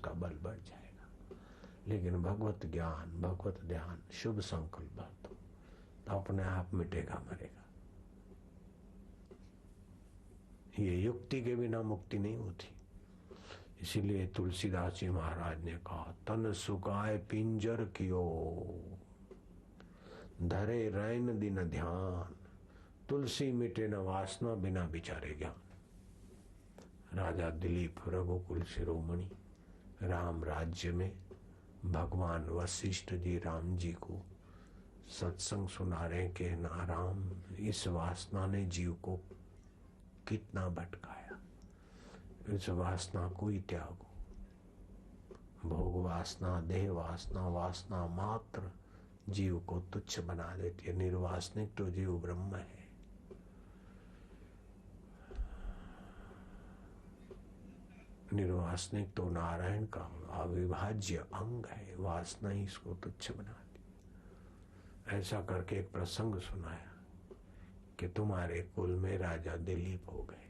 उसका बल बढ़ जाएगा। लेकिन भगवत ज्ञान, भगवत ध्यान, शुभ संकल्प तो अपने आप मिटेगा, मरेगा। ये युक्ति के बिना मुक्ति नहीं होती। इसीलिए तुलसीदास जी महाराज ने कहा, तन सुखाए पिंजर कियो, धरे रैन दिन ध्यान, तुलसी मिटे न वासना बिना विचारे ज्ञान। राजा दिलीप रघुकुल शिरोमणि राम राज्य में भगवान वशिष्ठ जी राम जी को सत्संग सुना रहे कि ना राम, इस वासना ने जीव को कितना भटकाया, इस वासना को ही त्यागो। भोग वासना, देह वासना, वासना मात्र जीव को तुच्छ बना देती है। निर्वासनिक तो जीव ब्रह्म है। निर्वासनिक तो नारायण का अविभाज्य अंग है, वासना ही इसको तुच्छ बनाती। ऐसा करके एक प्रसंग सुनाया कि तुम्हारे कुल में राजा दिलीप हो गए,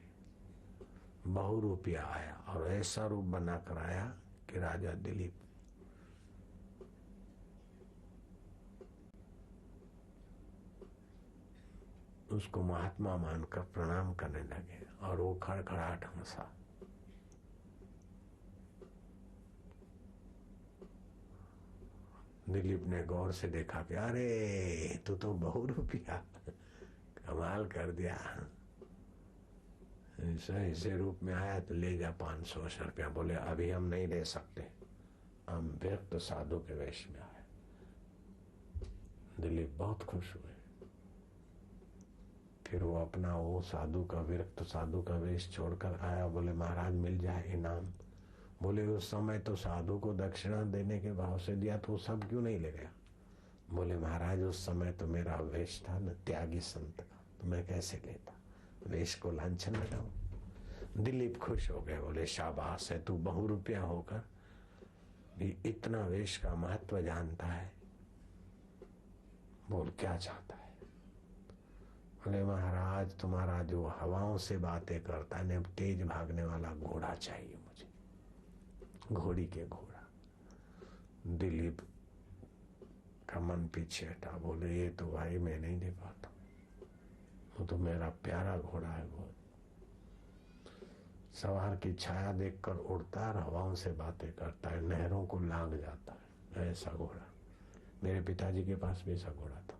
बहुरूपिया आया और ऐसा रूप बना कर आया कि राजा दिलीप उसको महात्मा मानकर प्रणाम करने लगे और वो खड़खड़ाहट हंसा। दिलीप ने गौर से देखा कि अरे तू तो बहुरूपिया, कमाल कर दिया, ऐसे रूप में आया तो ले जा 500 रुपया। बोले अभी हम नहीं ले सकते, हम व्यक्त साधु के वेश में आए। दिलीप बहुत खुश हुए। फिर वो अपना वो साधु का, विरक्त साधु का वेश छोड़कर आया। बोले महाराज मिल जाए इनाम। बोले उस समय तो साधु को दक्षिणा देने के भाव से दिया, तो सब क्यों नहीं ले गया? बोले महाराज उस समय तो मेरा वेश था न त्यागी संत का, तो मैं कैसे लेता, वेश को लांछन लगाऊं। दिलीप खुश हो गए। बोले शाबाश है, तू बहुरूपिया होकर भी इतना वेश का महत्व जानता है। बोल क्या चाहता है? बोले महाराज तुम्हारा जो हवाओं से बातें करता है, तेज भागने वाला घोड़ा चाहिए मुझे, घोड़ी के घोड़ा। दिलीप का मन पीछे हटा। बोले ये तो भाई मैं नहीं दे पाता, वो तो मेरा प्यारा घोड़ा है, बहुत सवार की छाया देखकर उड़ता है और हवाओं से बातें करता है, नहरों को लांग जाता है, ऐसा घोड़ा। मेरे पिताजी के पास भी ऐसा घोड़ा था।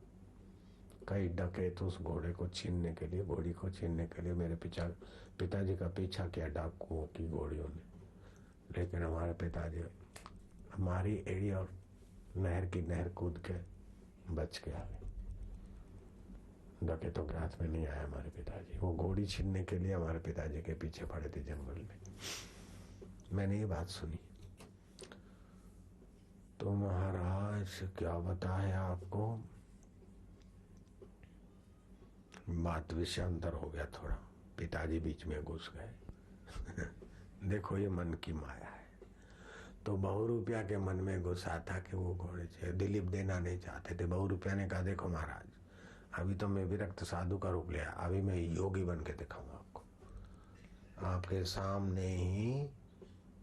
कई डकैत उस घोड़े को छीनने के लिए, घोड़ी को छीनने के लिए मेरे पिताजी का पीछा किया डाकुओं की घोड़ियों ने। लेकिन हमारे पिताजी हमारी एड़ी और नहर की नहर कूद के बच के आ गए। डकैतों के हाथ में नहीं आया हमारे पिताजी। वो घोड़ी छीनने के लिए हमारे पिताजी के पीछे पड़े थे जंगल में। मैंने ये बात सुनी। तो महाराज क्या बताए आपको, बात विषय अंतर हो गया थोड़ा, पिताजी बीच में घुस गए। देखो ये मन की माया है। तो बहुरूपिया के मन में घुसा था कि वो घोड़े चाहिए। दिलीप देना नहीं चाहते थे। बहुरूपिया ने कहा देखो महाराज, अभी तो मैं विरक्त साधु का रूप लिया, अभी मैं योगी बन के दिखाऊंगा आपको। आपके सामने ही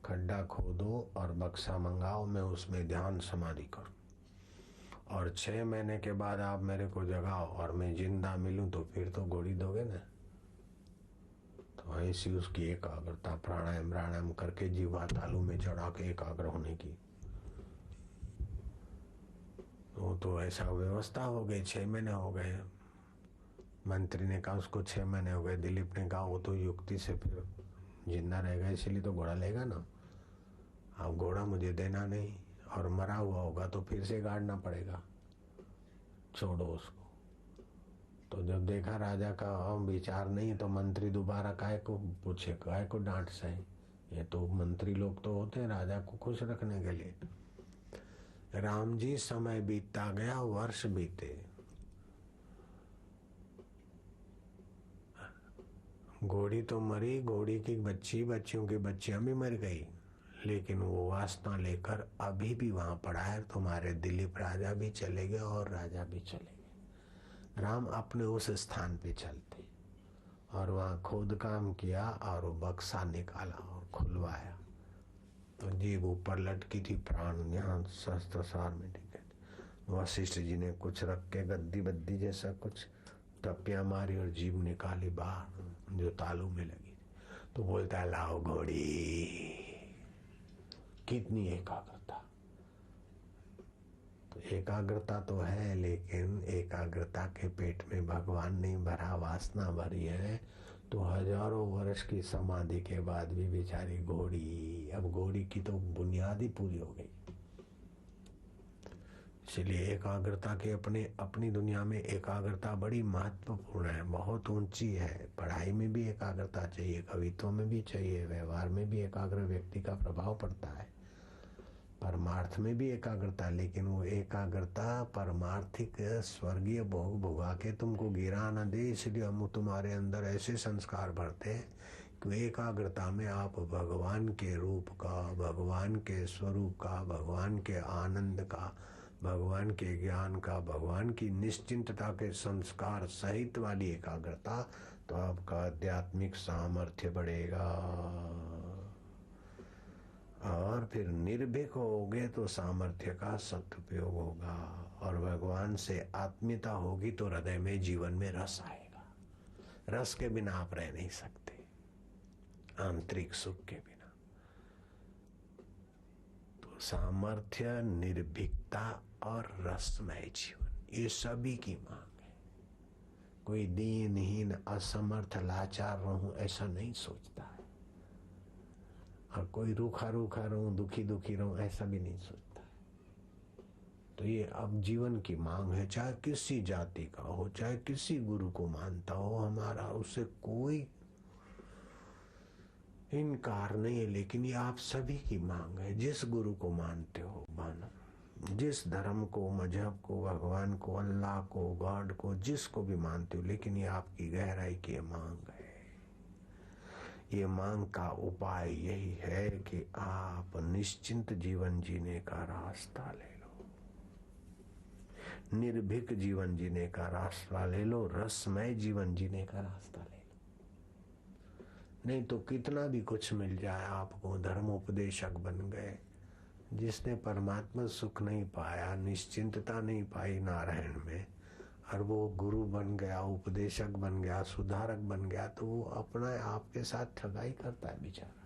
खड्डा खोदो और बक्सा मंगाओ, मैं उसमें ध्यान समाधि करूं, और 6 महीने के बाद आप मेरे को जगाओ और मैं जिंदा मिलूं तो फिर तो घोड़ी दोगे ना। तो ऐसी उसकी एकाग्रता, प्राणायाम करके जीवा तालू में चढ़ा के एकाग्र होने की, वो तो ऐसा व्यवस्था हो गई। 6 महीने हो गए। मंत्री ने कहा उसको 6 महीने हो गए। दिलीप ने कहा वो तो युक्ति से फिर जिंदा रहेगा, इसीलिए तो घोड़ा लेगा ना। अब घोड़ा मुझे देना नहीं, और मरा हुआ होगा तो फिर से गाड़ना पड़ेगा, छोड़ो उसको। तो जब देखा राजा का विचार नहीं, तो मंत्री दोबारा काय को पूछे, काय को डांट सही। ये तो मंत्री लोग तो होते हैं राजा को खुश रखने के लिए। राम जी समय बीतता गया, वर्ष बीते, घोड़ी तो मरी, घोड़ी की बच्ची, बच्चियों की बच्चियां भी मर गई, लेकिन वो वासना लेकर अभी भी वहां पड़ा है। तुम्हारे दिलीप राजा भी चले गए और राजा भी चले गए। राम अपने उस स्थान पे चलते और वहां खोद काम किया और वो बक्सा निकाला और खुलवाया। तो जीभ ऊपर लटकी थी, प्राण यहाँ शस्त्र सार में टिके थे। वशिष्ठ जी ने कुछ रख के गद्दी बद्दी जैसा कुछ टप्पियां मारी और जीभ निकाली बाहर जो तालू में लगी। तो बोलता है लाओ घोड़ी। कितनी एकाग्रता! तो एकाग्रता तो है, लेकिन एकाग्रता के पेट में भगवान नहीं भरा, वासना भरी है। तो हजारों वर्ष की समाधि के बाद भी बेचारी घोड़ी, अब घोड़ी की तो बुनियाद ही पूरी हो गई। इसलिए एकाग्रता के अपनी दुनिया में एकाग्रता बड़ी महत्वपूर्ण है, बहुत ऊंची है। पढ़ाई में भी एकाग्रता चाहिए, कवित्व में भी चाहिए, व्यवहार में भी एकाग्र व्यक्ति का प्रभाव पड़ता है, परमार्थ में भी एकाग्रता। लेकिन वो एकाग्रता परमार्थिक स्वर्गीय भोग भोगा के तुमको गिरा न दे, इसलिए हम तुम्हारे अंदर ऐसे संस्कार भरते हैं कि एकाग्रता में आप भगवान के रूप का, भगवान के स्वरूप का, भगवान के आनंद का, भगवान के ज्ञान का, भगवान की निश्चिंतता के संस्कार सहित वाली एकाग्रता, तो आपका आध्यात्मिक सामर्थ्य बढ़ेगा। और फिर निर्भीक होगे तो सामर्थ्य का सदुपयोग होगा, और भगवान से आत्मीयता होगी तो हृदय में जीवन में रस आएगा। रस के बिना आप रह नहीं सकते, आंतरिक सुख के बिना। तो सामर्थ्य, निर्भीकता और रसमय जीवन, ये सभी की मांग है। कोई दीनहीन, असमर्थ, लाचार रहूं ऐसा नहीं सोचता है, और कोई रूखा रूखा रहूं, दुखी दुखी रहूं ऐसा भी नहीं सोचता है। तो ये अब जीवन की मांग है, चाहे किसी जाति का हो, चाहे किसी गुरु को मानता हो, हमारा उससे कोई इनकार नहीं है। लेकिन ये आप सभी की मांग है। जिस गुरु को मानते हो मानो, जिस धर्म को, मजहब को, भगवान को, अल्लाह को, गॉड को, जिसको भी मानते हो, लेकिन ये आपकी गहराई की मांग है। ये मांग का उपाय यही है कि आप निश्चिंत जीवन जीने का रास्ता ले लो, निर्भीक जीवन जीने का रास्ता ले लो, रसमय जीवन जीने का रास्ता ले लो। नहीं तो कितना भी कुछ मिल जाए आपको, धर्मोपदेशक बन गए, जिसने परमात्मा सुख नहीं पाया, निश्चिंतता नहीं पाई नारायण में, और वो गुरु बन गया, उपदेशक बन गया, सुधारक बन गया, तो वो अपना आपके साथ ठगाई करता है बेचारा।